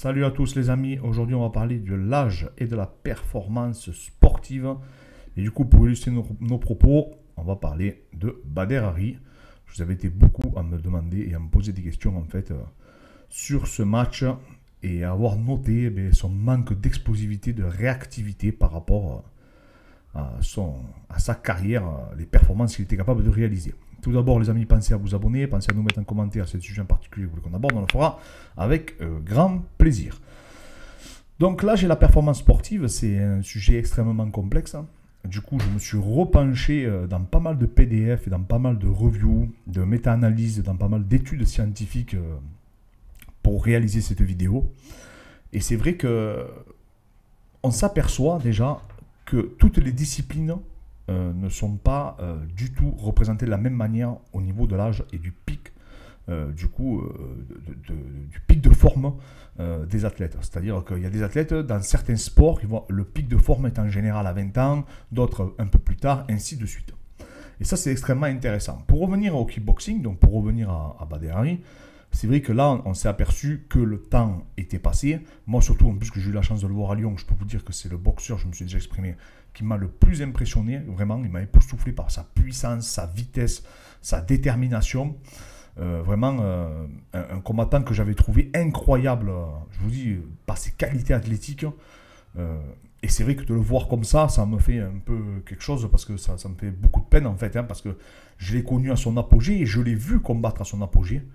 Salut à tous les amis, aujourd'hui on va parler de l'âge et de la performance sportive. Et du coup pour illustrer nos propos, on va parler de Bader Hari. Je vous avais été beaucoup à me demander et à me poser des questions en fait sur ce match et à avoir noté son manque d'explosivité, de réactivité par rapport à sa carrière, les performances qu'il était capable de réaliser. Tout d'abord, les amis, pensez à vous abonner, pensez à nous mettre en commentaire si c'est un sujet en particulier que vous voulez qu'on aborde, on le fera avec grand plaisir. Donc là, j'ai la performance sportive, c'est un sujet extrêmement complexe. Du coup, je me suis repenché dans pas mal de PDF et dans pas mal de reviews, de méta-analyses, dans pas mal d'études scientifiques pour réaliser cette vidéo. Et c'est vrai que on s'aperçoit déjà que toutes les disciplines ne sont pas du tout représentées de la même manière au niveau de l'âge et du pic, du pic de forme des athlètes. C'est-à-dire qu'il y a des athlètes, dans certains sports, le pic de forme est en général à 20 ans, d'autres un peu plus tard, ainsi de suite. Et ça, c'est extrêmement intéressant. Pour revenir au kickboxing, donc pour revenir à Bader Hari, c'est vrai que là, on s'est aperçu que le temps était passé. Moi, surtout, en plus que j'ai eu la chance de le voir à Lyon, je peux vous dire que c'est le boxeur, je me suis déjà exprimé, qui m'a le plus impressionné. Vraiment, il m'a époustouflé par sa puissance, sa vitesse, sa détermination. Vraiment, un combattant que j'avais trouvé incroyable, je vous dis, par ses qualités athlétiques. Et c'est vrai que de le voir comme ça me fait un peu quelque chose, parce que ça me fait beaucoup de peine, en fait, parce que je l'ai connu à son apogée et je l'ai vu combattre à son apogée.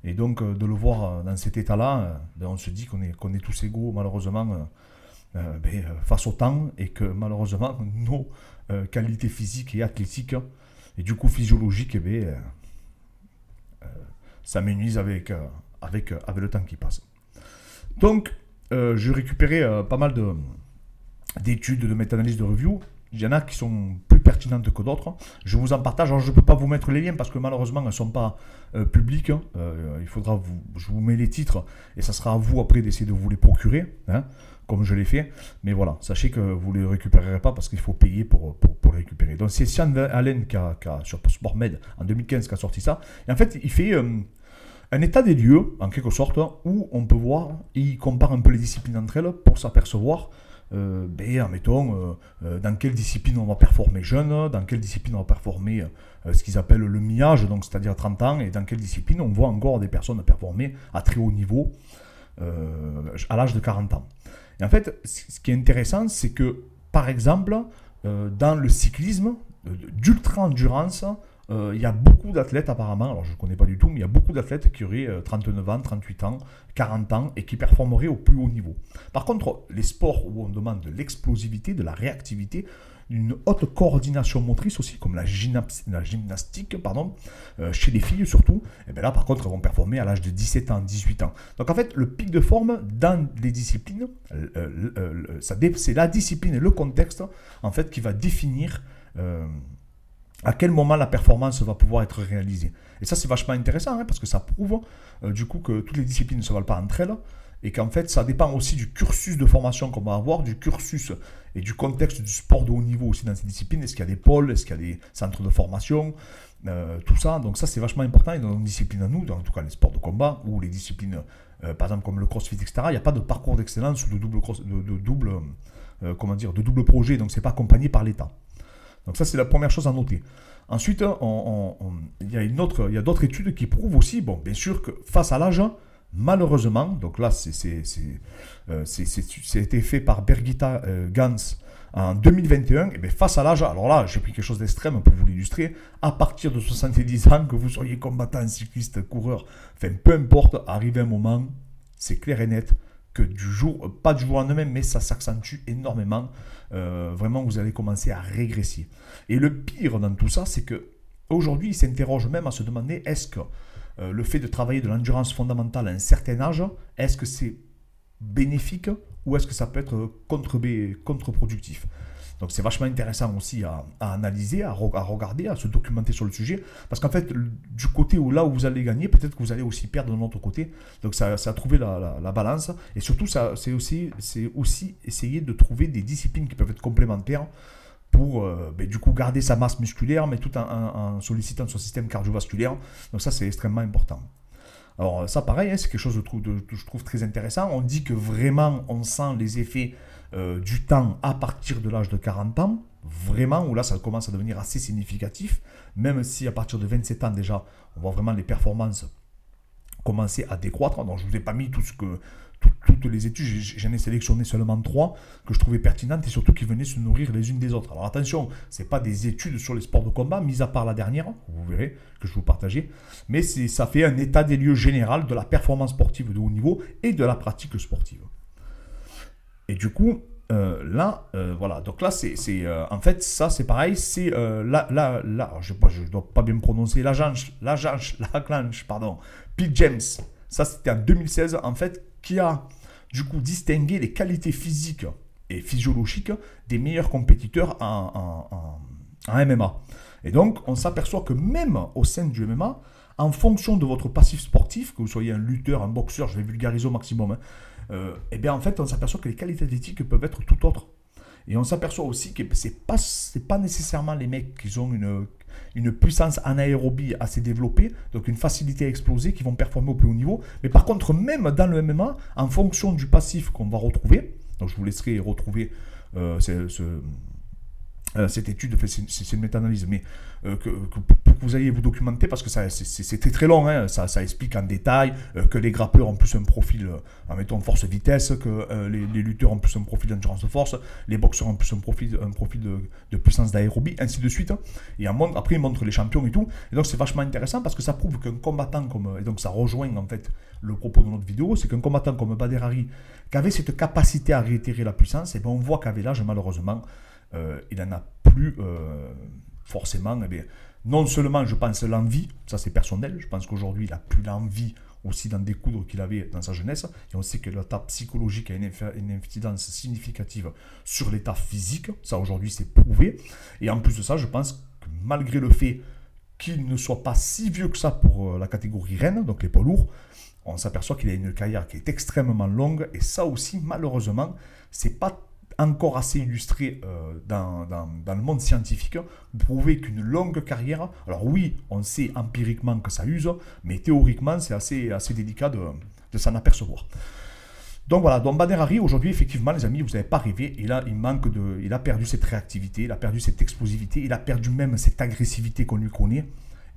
Et donc, de le voir dans cet état-là, on se dit qu'on est tous égaux, malheureusement, face au temps, et que malheureusement, nos qualités physiques et athlétiques, et du coup physiologiques, s'amenuisent avec le temps qui passe. Donc, j'ai récupéré pas mal d'études, de méta-analyses, de reviews. Il y en a qui sont plus pertinentes que d'autres. Je vous en partage. Alors, je ne peux pas vous mettre les liens parce que malheureusement, elles ne sont pas publiques. Il faudra je vous mets les titres et ça sera à vous après d'essayer de vous les procurer, comme je l'ai fait. Mais voilà, sachez que vous ne les récupérerez pas parce qu'il faut payer pour les récupérer. Donc, c'est Sean Allen sur SportMed en 2015 qui a sorti ça. Et en fait, il fait un état des lieux, en quelque sorte, où on peut voir, il compare un peu les disciplines entre elles pour s'apercevoir admettons, dans quelle discipline on va performer jeune, dans quelle discipline on va performer ce qu'ils appellent le mi-âge, donc c'est-à-dire 30 ans, et dans quelle discipline on voit encore des personnes performer à très haut niveau à l'âge de 40 ans. Et en fait, ce qui est intéressant, c'est que, par exemple, dans le cyclisme d'ultra-endurance, il y a beaucoup d'athlètes apparemment, alors je ne connais pas du tout, mais il y a beaucoup d'athlètes qui auraient 39 ans, 38 ans, 40 ans et qui performeraient au plus haut niveau. Par contre, les sports où on demande de l'explosivité, de la réactivité, une haute coordination motrice aussi, comme la gymnastique, chez les filles surtout, et bien là par contre elles vont performer à l'âge de 17 ans, 18 ans. Donc en fait, le pic de forme dans les disciplines, c'est la discipline et le contexte en fait qui va définir à quel moment la performance va pouvoir être réalisée. Et ça, c'est vachement intéressant, parce que ça prouve du coup que toutes les disciplines ne se valent pas entre elles, et qu'en fait, ça dépend aussi du cursus de formation qu'on va avoir, du cursus et du contexte du sport de haut niveau aussi dans ces disciplines. Est-ce qu'il y a des pôles, est-ce qu'il y a des centres de formation, tout ça. Donc ça, c'est vachement important. Et dans nos disciplines à nous, en tout cas les sports de combat, ou les disciplines, par exemple comme le crossfit, etc., il n'y a pas de parcours d'excellence ou de double projet, donc c'est pas accompagné par l'État. Donc ça, c'est la première chose à noter. Ensuite, il y a d'autres études qui prouvent aussi, bien sûr, que face à l'âge, malheureusement, donc là, c'était fait par Birgitta Gans en 2021, et bien face à l'âge, alors là, j'ai pris quelque chose d'extrême pour vous l'illustrer, à partir de 70 ans, que vous soyez combattant, cycliste, coureur, enfin, peu importe, arrivé un moment, c'est clair et net, que pas du jour au lendemain, mais ça s'accentue énormément. Vraiment, vous allez commencer à régresser. Et le pire dans tout ça, c'est qu'aujourd'hui, ils s'interrogent même à se demander, est-ce que le fait de travailler de l'endurance fondamentale à un certain âge, est-ce que c'est bénéfique ou est-ce que ça peut être contre-productif? Donc c'est vachement intéressant aussi à analyser, à regarder, à se documenter sur le sujet. Parce qu'en fait, du côté là où vous allez gagner, peut-être que vous allez aussi perdre de l'autre côté. Donc ça a trouvé la balance. Et surtout, c'est aussi essayer de trouver des disciplines qui peuvent être complémentaires pour du coup garder sa masse musculaire, mais tout en sollicitant son système cardiovasculaire. Donc ça, c'est extrêmement important. Alors ça pareil, hein, c'est quelque chose que je trouve très intéressant. On dit que vraiment on sent les effets du temps à partir de l'âge de 40 ans, vraiment, où là ça commence à devenir assez significatif, même si à partir de 27 ans déjà, on voit vraiment les performances commencer à décroître. Donc je ne vous ai pas mis toutes les études, j'en ai sélectionné seulement 3 que je trouvais pertinentes et surtout qui venaient se nourrir les unes des autres. Alors attention, ce n'est pas des études sur les sports de combat, mis à part la dernière, vous verrez, que je vais vous partager, mais ça fait un état des lieux général de la performance sportive de haut niveau et de la pratique sportive. Et du coup, voilà, donc là, en fait, ça c'est pareil, c'est je ne dois pas bien me prononcer, pardon, Pete James, ça c'était en 2016, en fait, qui a du coup distingué les qualités physiques et physiologiques des meilleurs compétiteurs en MMA. Et donc, on s'aperçoit que même au sein du MMA, en fonction de votre passif sportif, que vous soyez un lutteur, un boxeur, je vais vulgariser au maximum, et bien en fait, on s'aperçoit que les qualités athlétiques peuvent être tout autres. Et on s'aperçoit aussi que c'est pas nécessairement les mecs qui ont une puissance anaérobie assez développée, donc une facilité à exploser, qui vont performer au plus haut niveau. Mais par contre, même dans le MMA, en fonction du passif qu'on va retrouver, donc je vous laisserai retrouver cette étude, c'est une méta-analyse, mais pour que vous ayez vous documenter, parce que c'était très long, hein, ça explique en détail que les grappeurs ont plus un profil, mettons, force-vitesse, que les lutteurs ont plus un profil d'endurance-force, les boxeurs ont plus un profil de puissance d'aérobie, ainsi de suite. Et après, ils montrent les champions et tout. Et donc, c'est vachement intéressant parce que ça prouve qu'un combattant et donc ça rejoint en fait le propos de notre vidéo, c'est qu'un combattant comme Badr Hari, qui avait cette capacité à réitérer la puissance, et bien on voit qu'avec l'âge, malheureusement, il n'en a plus forcément. Non seulement, je pense, l'envie, ça c'est personnel, je pense qu'aujourd'hui, il n'a plus l'envie aussi d'en découdre qu'il avait dans sa jeunesse, et on sait que l'état psychologique a une incidence significative sur l'état physique, ça aujourd'hui c'est prouvé, et en plus de ça, je pense que malgré le fait qu'il ne soit pas si vieux que ça pour la catégorie reine, donc les poids lourds, on s'aperçoit qu'il a une carrière qui est extrêmement longue, et ça aussi, malheureusement, c'est pas encore assez illustré dans le monde scientifique, prouver qu'une longue carrière, alors oui, on sait empiriquement que ça use, mais théoriquement, c'est assez délicat de s'en apercevoir. Donc voilà, donc Badr Hari, aujourd'hui, effectivement, les amis, vous n'avez pas rêvé, il a perdu cette réactivité, il a perdu cette explosivité, il a perdu même cette agressivité qu'on lui connaît,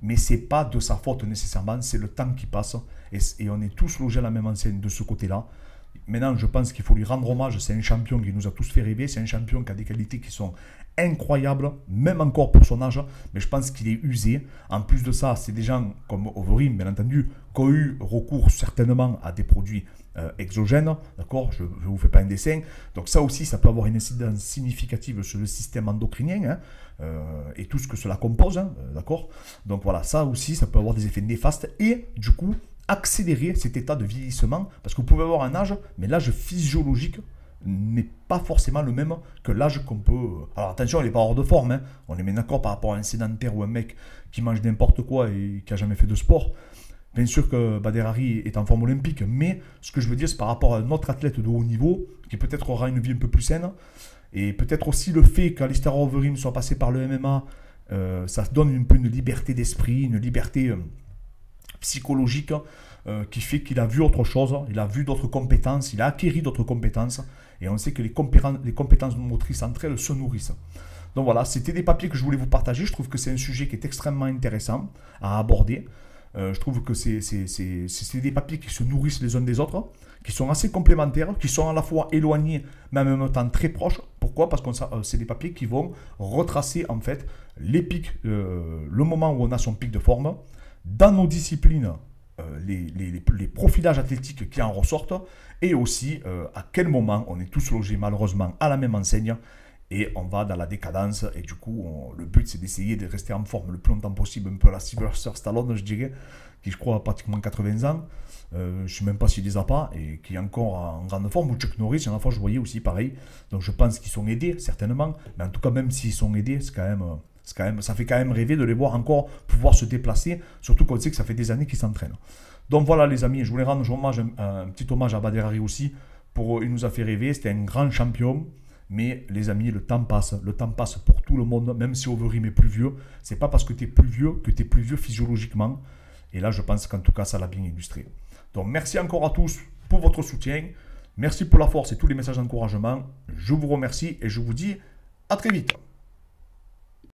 mais c'est pas de sa faute nécessairement, c'est le temps qui passe, et on est tous logés à la même enseigne de ce côté-là. Maintenant, je pense qu'il faut lui rendre hommage. C'est un champion qui nous a tous fait rêver. C'est un champion qui a des qualités qui sont incroyables, même encore pour son âge. Mais je pense qu'il est usé. En plus de ça, c'est des gens comme Overeem, bien entendu, qui ont eu recours certainement à des produits exogènes. D'accord, je ne vous fais pas un dessin. Donc ça aussi, ça peut avoir une incidence significative sur le système endocrinien et tout ce que cela compose. D'accord. Donc voilà, ça aussi, ça peut avoir des effets néfastes. Et du coup, accélérer cet état de vieillissement, parce que vous pouvez avoir un âge, mais l'âge physiologique n'est pas forcément le même que l'âge qu'on peut... Alors attention, il n'est pas hors de forme, hein. On est bien d'accord par rapport à un sédentaire ou un mec qui mange n'importe quoi et qui n'a jamais fait de sport. Bien sûr que Badr Hari est en forme olympique, mais ce que je veux dire, c'est par rapport à un autre athlète de haut niveau, qui peut-être aura une vie un peu plus saine, et peut-être aussi le fait qu'Alistair Overeem soit passé par le MMA, ça donne un peu une liberté d'esprit, une liberté... psychologique qui fait qu'il a vu autre chose, il a vu d'autres compétences, il a acquis d'autres compétences, et on sait que les compétences motrices entre elles se nourrissent. Donc voilà, c'était des papiers que je voulais vous partager. Je trouve que c'est un sujet qui est extrêmement intéressant à aborder. Je trouve que c'est des papiers qui se nourrissent les uns des autres, qui sont assez complémentaires, qui sont à la fois éloignés, mais en même temps très proches. Pourquoi ? Parce que c'est des papiers qui vont retracer en fait les pics, le moment où on a son pic de forme, dans nos disciplines, les profilages athlétiques qui en ressortent, et aussi à quel moment on est tous logés malheureusement à la même enseigne, et on va dans la décadence, et du coup le but c'est d'essayer de rester en forme le plus longtemps possible, un peu à la Sylvester Stallone, je dirais, qui je crois a pratiquement 80 ans, je ne sais même pas s'il les a pas, et qui est encore en grande forme, ou Chuck Norris, il y en a fois je voyais aussi pareil, donc je pense qu'ils sont aidés certainement, mais en tout cas même s'ils sont aidés, ça fait quand même rêver de les voir encore pouvoir se déplacer, surtout qu'on sait que ça fait des années qu'ils s'entraînent. Donc voilà les amis, je voulais rendre un petit hommage à Badr Hari aussi, il nous a fait rêver, c'était un grand champion, mais les amis, le temps passe pour tout le monde, même si Overeem est plus vieux, c'est pas parce que tu es plus vieux que tu es plus vieux physiologiquement, Et là, je pense qu'en tout cas, ça l'a bien illustré. Donc, merci encore à tous pour votre soutien. Merci pour la force et tous les messages d'encouragement. Je vous remercie et je vous dis à très vite.